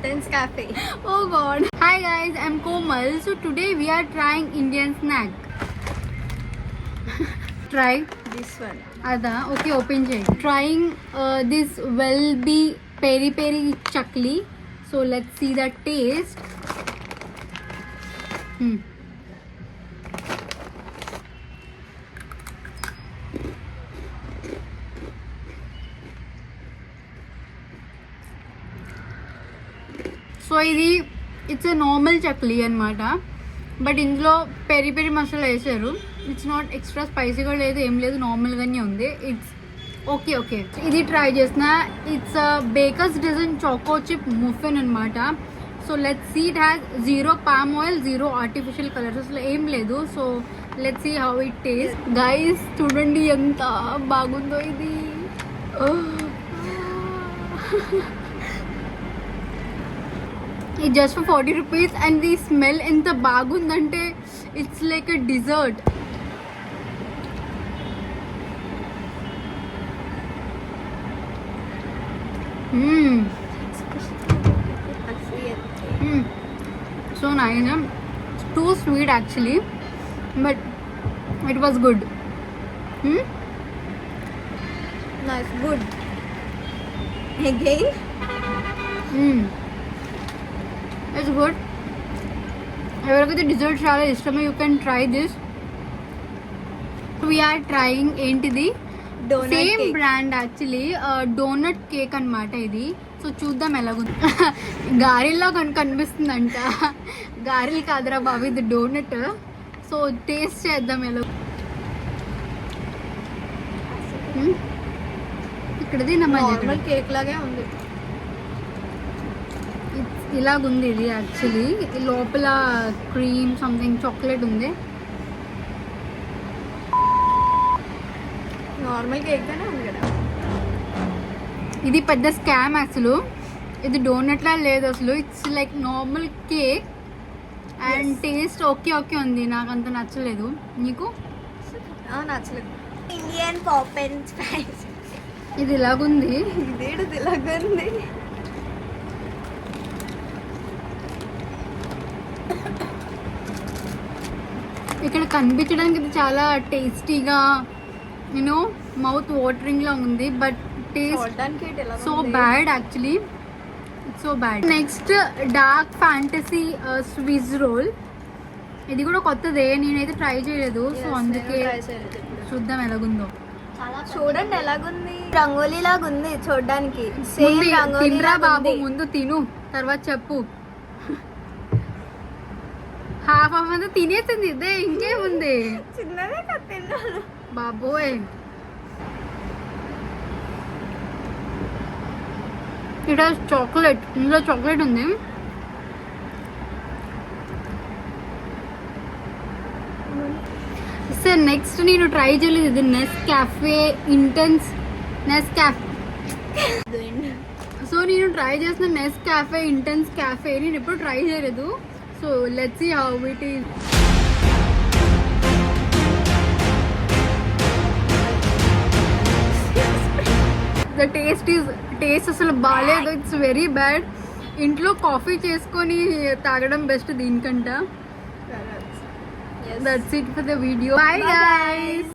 Intense Cafe. Oh god. Hi guys, I'm Komal. So today we are trying Indian snack. Try This one. Ada. Okay, open check. Trying this Welby peri peri chakli. So let's see the taste. So ఇది it's a normal చక్లీ అనమాట. But ఇందులో peri peri masala వేసారు. It's not extra స్పైసీగా లేదు, ఏం లేదు, నార్మల్గానే ఉంది. It's okay okay. ఇది ట్రై చేసిన. It's Baker's Dozen choco chip muffin అనమాట. So let's see it has 0 palm oil, 0 artificial colours, అసలు ఏం లేదు. So let's see how it taste. Guys చూడండి ఎంత బాగుందో ఇది. It's just for 40 rupees and the smell ఎంత బాగుందంటే it's like a dessert. So nice. It's too sweet actually, but it was good. Nice, good. Again? It's good. ఎవరికైతే dessert చాలా ఇష్టమో you can try this. We are trying ఏంటిది, same brand actually donut cake అనమాట ఇది. So చూద్దాం ఎలాగుంది. గారెల్లో కనిపిస్తుందంట. గారెలు కాదురా బాబు, ఇది డోనట్. సో టేస్ట్ చేద్దాం ఎలా. ఇక్కడది నార్మల్ కేక్ లాగే ఉంది. ఇలాగుంది ఇది యాక్చువల్లీ. లోపల క్రీమ్ సంథింగ్ చాక్లెట్ ఉంది. నార్మల్ కేక్ గానే ఉంది కదా. ఇది పెద్ద స్కామ్ అసలు. ఇది డోనట్ లా లేదు అసలు. It's like normal cake and taste okay okay ఉంది. నాకు అంత నచ్చలేదు. నీకు నచ్చలేదు. Indian pop and spice. ఇది ఇలాగుంది. ఇదేంటి ఇలాగే ఉంది. ఇక్కడ కనిపించడానికి ఇది చాలా టేస్టీగా, యూనో మౌత్ వాటరింగ్ లా ఉంది. But taste so bad actually. It's so bad. Next Dark Fantasy Swiss roll. ఇది కూడా కొత్తదే, నేనైతే ట్రై చేయలేదు. సో అందుకే చూద్దాం ఎలాగుందో. చూడండి ఎలాగుంది. రంగోలీ లాగా ఉంది చూడడానికి. తినరా బాబు, ముందు తిను తర్వాత చెప్పు. హాఫ్ అంతా తినేసింది. ఇదే ఇంకేముంది. చిన్నదే తిన్నాను బాబోయ్. It has chocolate. ఇందులో చాక్లెట్ ఉంది. సార్ నెక్స్ట్ నేను ట్రై చేయలేదు. ఇది నెస్కాఫే ఇంటెన్స్ నెస్కాఫే. సో నేను ట్రై చేసిన నెస్కాఫే ఇంటెన్స్ క్యాఫే నేను ఎప్పుడు ట్రై చేయలేదు. So let's see how it is. The taste అసలు బాగాలేదు. It's very bad. ఇంట్లో కాఫీ చేసుకొని తాగడం బెస్ట్ దీనికంట. That's it for the video. Bye guys.